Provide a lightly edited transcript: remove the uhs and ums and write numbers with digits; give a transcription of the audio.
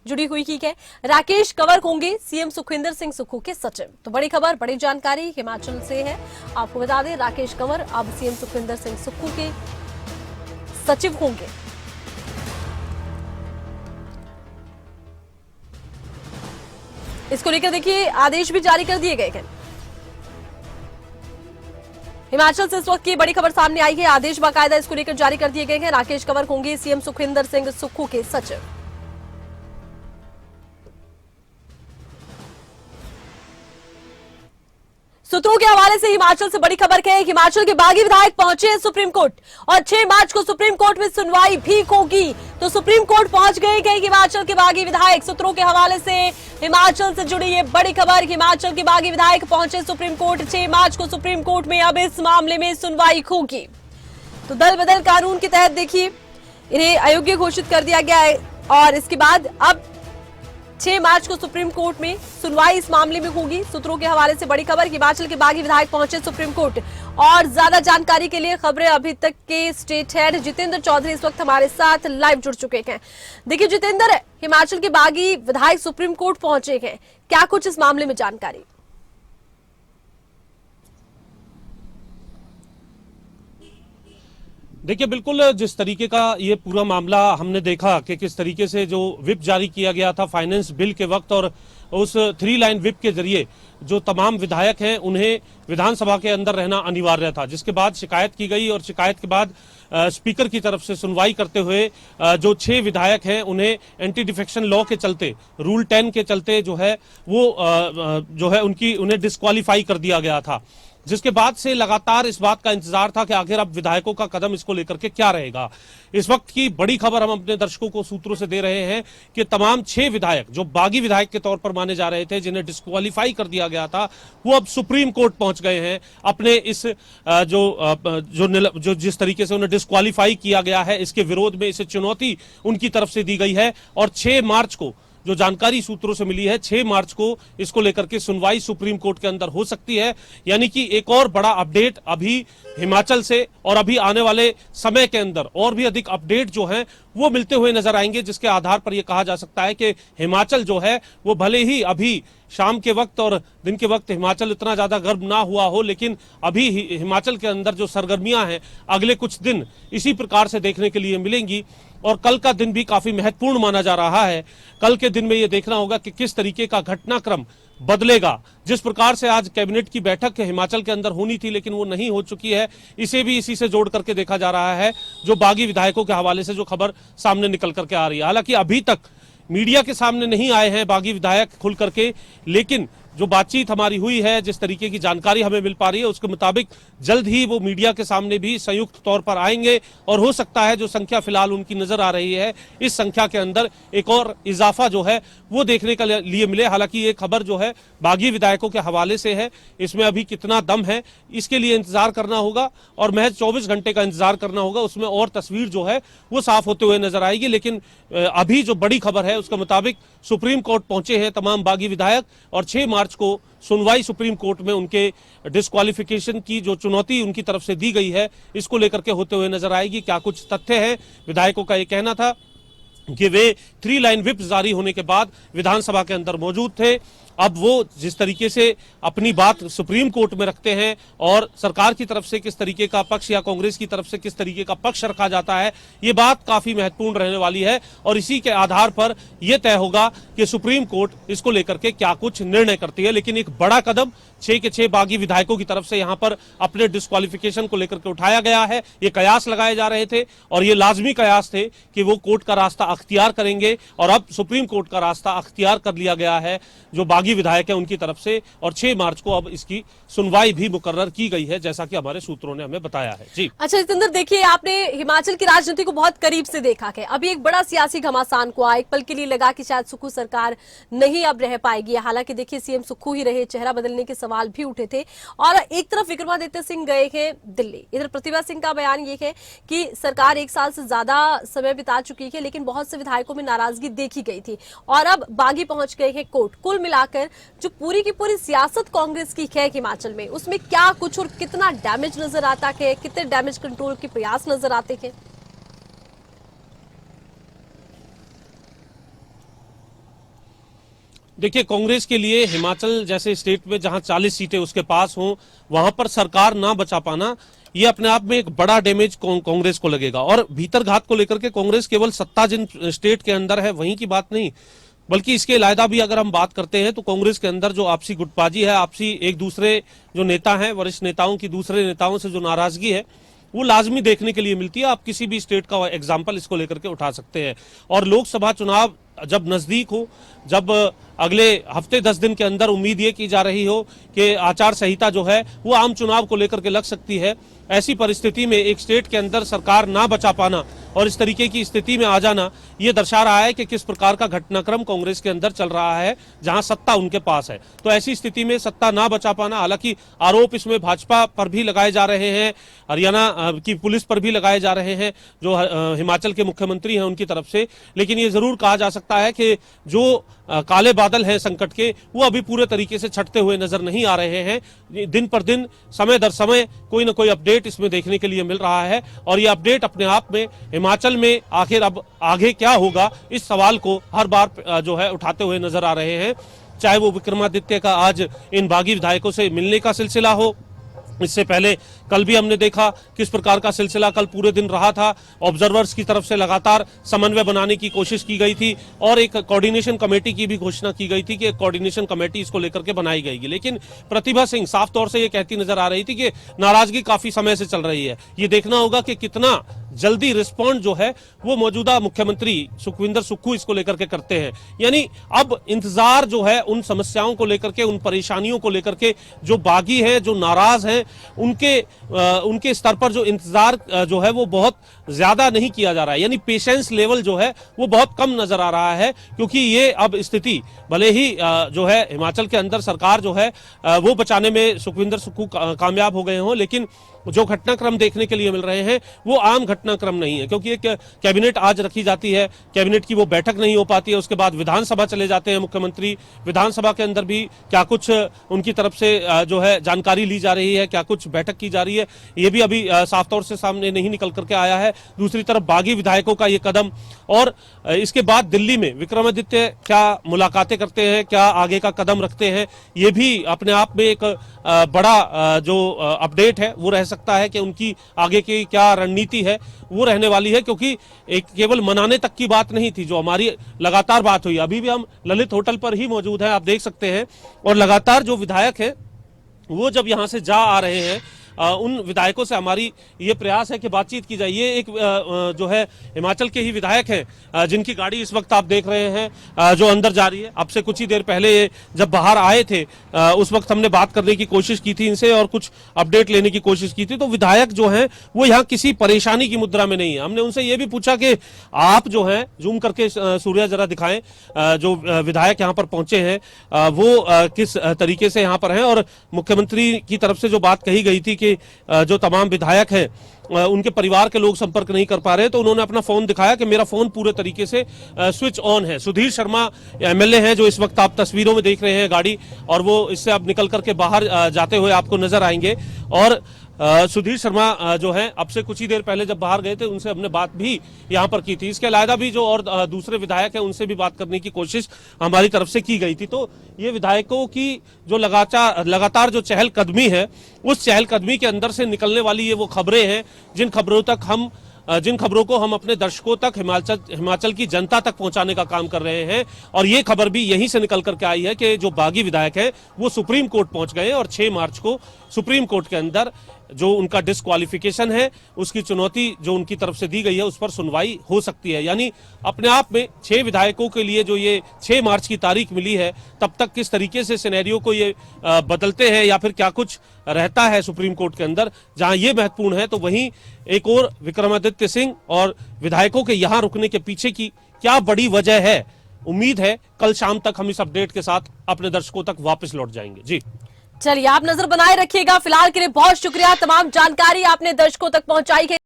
जुड़ी हुई है। राकेश कंवर होंगे सीएम सुखविंदर सिंह सुक्खू के सचिव। तो बड़ी खबर, बड़ी जानकारी हिमाचल से है। आपको बता दें, राकेश कंवर अब सीएम सुखविंदर सिंह सुक्खू के सचिव होंगे। इसको लेकर देखिए आदेश भी जारी कर दिए गए हैं। हिमाचल से इस वक्त की बड़ी खबर सामने आई है। आदेश बाकायदा इसको लेकर जारी कर दिए गए हैं। राकेश कंवर होंगे सीएम सुखविंदर सिंह सुक्खू के सचिव। सूत्रों के हवाले से हिमाचल से बड़ी खबर है। हिमाचल के बागी विधायक पहुंचे सुप्रीम कोर्ट और 6 मार्च को सुप्रीम कोर्ट में सुनवाई भी होगी। तो सुप्रीम कोर्ट पहुंच गए हिमाचल के बागी विधायक। सूत्रों के हवाले से हिमाचल से जुड़ी ये बड़ी खबर। हिमाचल के बागी विधायक पहुंचे सुप्रीम कोर्ट। 6 मार्च को सुप्रीम कोर्ट में अब इस मामले में सुनवाई होगी। तो दल बदल कानून के तहत देखिए इन्हें अयोग्य घोषित कर दिया गया है और इसके बाद अब 6 मार्च को सुप्रीम कोर्ट में सुनवाई इस मामले में होगी। सूत्रों के हवाले से बड़ी खबर, हिमाचल के बागी विधायक पहुंचे सुप्रीम कोर्ट। और ज्यादा जानकारी के लिए खबरें अभी तक के स्टेट हेड जितेंद्र चौधरी इस वक्त हमारे साथ लाइव जुड़ चुके हैं। देखिए जितेंद्र, हिमाचल के बागी विधायक सुप्रीम कोर्ट पहुंचे हैं, क्या कुछ इस मामले में जानकारी? देखिए, बिल्कुल जिस तरीके का ये पूरा मामला हमने देखा कि किस तरीके से जो विप जारी किया गया था फाइनेंस बिल के वक्त और उस 3 लाइन विप के जरिए जो तमाम विधायक हैं उन्हें विधानसभा के अंदर रहना अनिवार्य था, जिसके बाद शिकायत की गई और शिकायत के बाद स्पीकर की तरफ से सुनवाई करते हुए जो 6 विधायक हैं उन्हें एंटी डिफेक्शन लॉ के चलते, रूल 10 के चलते जो है वो उन्हें डिस्क्वालीफाई कर दिया गया था। जिसके बाद से लगातार इस बात का इंतजार था कि आखिर अब विधायकों का कदम इसको लेकर के क्या रहेगा। इस वक्त की बड़ी खबर हम अपने दर्शकों को सूत्रों से दे रहे हैं कि तमाम 6 विधायक जो बागी विधायक के तौर पर माने जा रहे थे, जिन्हें डिस्क्वालीफाई कर दिया गया था, वो अब सुप्रीम कोर्ट पहुंच गए हैं। अपने इस जो जिस तरीके से उन्हें डिस्क्वालीफाई किया गया है इसके विरोध में इसे चुनौती उनकी तरफ से दी गई है और 6 मार्च को जो जानकारी सूत्रों से मिली है 6 मार्च को इसको लेकर के सुनवाई सुप्रीम कोर्ट के अंदर हो सकती है। यानी कि एक और बड़ा अपडेट अभी हिमाचल से और अभी आने वाले समय के अंदर और भी अधिक अपडेट जो हैं वो मिलते हुए नजर आएंगे, जिसके आधार पर यह कहा जा सकता है कि हिमाचल जो है वो भले ही अभी शाम के वक्त और दिन के वक्त हिमाचल इतना ज्यादा गर्म ना हुआ हो, लेकिन अभी हिमाचल के अंदर जो सरगर्मियां हैं अगले कुछ दिन इसी प्रकार से देखने के लिए मिलेंगी। और कल का दिन भी काफी महत्वपूर्ण माना जा रहा है। कल के दिन में यह देखना होगा कि किस तरीके का घटनाक्रम बदलेगा। जिस प्रकार से आज कैबिनेट की बैठक हिमाचल के अंदर होनी थी लेकिन वो नहीं हो चुकी है, इसे भी इसी से जोड़ करके देखा जा रहा है जो बागी विधायकों के हवाले से जो खबर सामने निकल करके आ रही है। हालांकि अभी तक मीडिया के सामने नहीं आए हैं बागी विधायक खुल करके, लेकिन जो बातचीत हमारी हुई है, जिस तरीके की जानकारी हमें मिल पा रही है उसके मुताबिक जल्द ही वो मीडिया के सामने भी संयुक्त तौर पर आएंगे और हो सकता है जो संख्या फिलहाल उनकी नजर आ रही है इस संख्या के अंदर एक और इजाफा जो है वो देखने के लिए मिले। हालांकि ये खबर जो है बागी विधायकों के हवाले से है, इसमें अभी कितना दम है इसके लिए इंतजार करना होगा और महज 24 घंटे का इंतजार करना होगा, उसमें और तस्वीर जो है वो साफ होते हुए नजर आएगी। लेकिन अभी जो बड़ी खबर है उसके मुताबिक सुप्रीम कोर्ट पहुंचे हैं तमाम बागी विधायक और 6 मार्च को सुनवाई सुप्रीम कोर्ट में उनके डिस्क्वालिफिकेशन की जो चुनौती उनकी तरफ से दी गई है इसको लेकर के होते हुए नजर आएगी। क्या कुछ तथ्य है? विधायकों का यह कहना था कि वे 3 लाइन व्हिप जारी होने के बाद विधानसभा के अंदर मौजूद थे। अब वो जिस तरीके से अपनी बात सुप्रीम कोर्ट में रखते हैं और सरकार की तरफ से किस तरीके का पक्ष या कांग्रेस की तरफ से किस तरीके का पक्ष रखा जाता है, ये बात काफी महत्वपूर्ण रहने वाली है और इसी के आधार पर यह तय होगा कि सुप्रीम कोर्ट इसको लेकर के क्या कुछ निर्णय करती है। लेकिन एक बड़ा कदम 6 के 6 बागी विधायकों की तरफ से यहां पर अपने डिस्क्वालिफिकेशन को लेकर के उठाया गया है। ये कयास लगाए जा रहे थे और ये लाजमी कयास थे कि वो कोर्ट का रास्ता अख्तियार करेंगे और अब सुप्रीम कोर्ट का रास्ता अख्तियार कर लिया गया है जो बागी विधायक है उनकी तरफ से और 6 मार्च को अब इसकी सुनवाई भी मुकर्रर की गई है, जैसा कि हमारे सूत्रों ने हमें बताया है। जी अच्छा जितेंद्र, देखिए आपने हिमाचल की राजनीति को बहुत करीब से देखा है। अभी एक बड़ा सियासी घमासान को एक पल के लिए लगा कि शायद सुक्खू सरकार नहीं अब रह पाएगी। हालांकि देखिए सीएम सुक्खू ही रहे, चेहरा बदलने के सवाल भी उठे थे और एक तरफ विक्रमादित्य सिंह गए हैं दिल्ली, इधर प्रतिभा सिंह का बयान ये है कि सरकार 1 साल से ज्यादा समय बिता चुकी है लेकिन बहुत से विधायकों में नाराजगी देखी गई थी और अब बागी पहुंच गए हैं कोर्ट। कुल मिलाकर जो पूरी की पूरी सियासत कांग्रेस की है हिमाचल में, उसमें क्या कुछ और कितना डैमेज नजर आता है, कितने डैमेज कंट्रोल के प्रयास नजर आते हैं? देखिए, कांग्रेस के लिए हिमाचल जैसे स्टेट में जहां 40 सीटें उसके पास हों, वहां पर सरकार ना बचा पाना, ये अपने आप में एक बड़ा डैमेज कांग्रेस को लगेगा। और भीतरघात को लेकर के कांग्रेस केवल सत्ता जिन स्टेट के अंदर है वहीं की बात नहीं, बल्कि इसके अलावा भी अगर हम बात करते हैं तो कांग्रेस के अंदर जो आपसी गुटबाजी है, आपसी एक दूसरे जो नेता हैं, वरिष्ठ नेताओं की दूसरे नेताओं से जो नाराजगी है, वो लाजमी देखने के लिए मिलती है। आप किसी भी स्टेट का एग्जाम्पल इसको लेकर के उठा सकते हैं। और लोकसभा चुनाव जब नजदीक हो, जब अगले हफ्ते 10 दिन के अंदर उम्मीद ये की जा रही हो कि आचार संहिता जो है वो आम चुनाव को लेकर के लग सकती है, ऐसी परिस्थिति में एक स्टेट के अंदर सरकार ना बचा पाना और इस तरीके की स्थिति में आ जाना, ये दर्शा रहा है कि किस प्रकार का घटनाक्रम कांग्रेस के अंदर चल रहा है, जहां सत्ता उनके पास है। तो ऐसी स्थिति में सत्ता ना बचा पाना, हालांकि आरोप इसमें भाजपा पर भी लगाए जा रहे हैं, हरियाणा की पुलिस पर भी लगाए जा रहे हैं, जो हिमाचल के मुख्यमंत्री हैं उनकी तरफ से, लेकिन ये जरूर कहा जा सकता है कि जो काले बादल हैं संकट के, वो अभी पूरे तरीके से छटते हुए नजर नहीं आ रहे हैं। दिन पर दिन, समय दर समय कोई ना कोई अपडेट इसमें देखने के लिए मिल रहा है, और ये अपडेट अपने आप में हिमाचल में आखिर अब आगे क्या होगा, इस सवाल को हर बार जो है उठाते हुए नजर आ रहे हैं। चाहे वो विक्रमादित्य का आज इन बागी विधायकों से मिलने का सिलसिला हो, इससे पहले कल भी हमने देखा किस प्रकार का सिलसिला कल पूरे दिन रहा था। ऑब्जर्वर्स की तरफ से लगातार समन्वय बनाने की कोशिश की गई थी और एक कोऑर्डिनेशन कमेटी की भी घोषणा की गई थी कि एक कोऑर्डिनेशन कमेटी इसको लेकर के बनाई गई। लेकिन प्रतिभा सिंह साफ तौर से ये कहती नजर आ रही थी कि नाराजगी काफी समय से चल रही है, ये देखना होगा कि कितना जल्दी रिस्पॉन्ड जो है वो मौजूदा मुख्यमंत्री सुखविंदर सुक्खू इसको लेकर के करते हैं। यानी अब इंतजार जो है उन समस्याओं को लेकर के, उन परेशानियों को लेकर के, जो बागी हैं, जो नाराज हैं, उनके स्तर पर जो इंतजार जो है वो बहुत ज्यादा नहीं किया जा रहा है। यानी पेशेंस लेवल जो है वो बहुत कम नजर आ रहा है, क्योंकि ये अब स्थिति भले ही जो है हिमाचल के अंदर सरकार जो है वो बचाने में सुखविंदर सुक्खू कामयाब हो गए हों, लेकिन जो घटनाक्रम देखने के लिए मिल रहे हैं वो आम घटनाक्रम नहीं है। क्योंकि एक कैबिनेट आज रखी जाती है, कैबिनेट की वो बैठक नहीं हो पाती है, उसके बाद विधानसभा चले जाते हैं मुख्यमंत्री, विधानसभा के अंदर भी क्या कुछ उनकी तरफ से जो है जानकारी ली जा रही है, क्या कुछ बैठक की जा रही है, ये भी अभी साफ तौर से सामने नहीं निकल करके आया है। दूसरी तरफ बागी विधायकों का ये कदम, और इसके बाद दिल्ली में विक्रमादित्य क्या मुलाकातें करते हैं, क्या आगे का कदम रखते हैं, ये भी अपने आप में एक बड़ा जो अपडेट है वो रह सकता है कि उनकी आगे की क्या रणनीति है वो रहने वाली है। क्योंकि एक केवल मनाने तक की बात नहीं थी, जो हमारी लगातार बात हुई, अभी भी हम ललित होटल पर ही मौजूद हैं, आप देख सकते हैं, और लगातार जो विधायक है वो जब यहां से जा आ रहे हैं, उन विधायकों से हमारी ये प्रयास है कि बातचीत की जाए। ये एक जो है हिमाचल के ही विधायक हैं जिनकी गाड़ी इस वक्त आप देख रहे हैं जो अंदर जा रही है। अब से कुछ ही देर पहले ये जब बाहर आए थे उस वक्त हमने बात करने की कोशिश की थी इनसे और कुछ अपडेट लेने की कोशिश की थी। तो विधायक जो हैं वो यहाँ किसी परेशानी की मुद्रा में नहीं है। हमने उनसे ये भी पूछा कि आप जो है जूम करके सूर्या जरा दिखाएं, जो विधायक यहाँ पर पहुंचे हैं वो किस तरीके से यहाँ पर हैं, और मुख्यमंत्री की तरफ से जो बात कही गई थी कि जो तमाम विधायक हैं उनके परिवार के लोग संपर्क नहीं कर पा रहे, तो उन्होंने अपना फोन दिखाया कि मेरा फोन पूरे तरीके से स्विच ऑन है। सुधीर शर्मा एमएलए हैं जो इस वक्त आप तस्वीरों में देख रहे हैं गाड़ी, और वो इससे अब निकल करके बाहर जाते हुए आपको नजर आएंगे। और सुधीर शर्मा जो है अब से कुछ ही देर पहले जब बाहर गए थे उनसे हमने बात भी यहाँ पर की थी। इसके अलावा भी जो और दूसरे विधायक हैं उनसे भी बात करने की कोशिश हमारी तरफ से की गई थी। तो ये विधायकों की जो लगातार जो चहलकदमी है, उस चहलकदमी के अंदर से निकलने वाली ये वो खबरें हैं जिन खबरों को हम अपने दर्शकों तक, हिमाचल की जनता तक पहुंचाने का काम कर रहे हैं। और ये खबर भी यहीं से निकल करके आई है कि जो बागी विधायक हैं वो सुप्रीम कोर्ट पहुंच गए और 6 मार्च को सुप्रीम कोर्ट के अंदर जो उनका डिस्क्वालिफिकेशन है उसकी चुनौती जो उनकी तरफ से दी गई है उस पर सुनवाई हो सकती है। यानी अपने आप में 6 विधायकों के लिए जो ये 6 मार्च की तारीख मिली है, तब तक किस तरीके से सिनेरियो को ये बदलते हैं या फिर क्या कुछ रहता है सुप्रीम कोर्ट के अंदर, जहां ये महत्वपूर्ण है। तो वहीं एक और विक्रमादित्य सिंह और विधायकों के यहां रुकने के पीछे की क्या बड़ी वजह है, उम्मीद है कल शाम तक हम इस अपडेट के साथ अपने दर्शकों तक वापस लौट जाएंगे। जी चलिए, आप नजर बनाए रखिएगा। फिलहाल के लिए बहुत शुक्रिया, तमाम जानकारी आपने दर्शकों तक पहुंचाई है।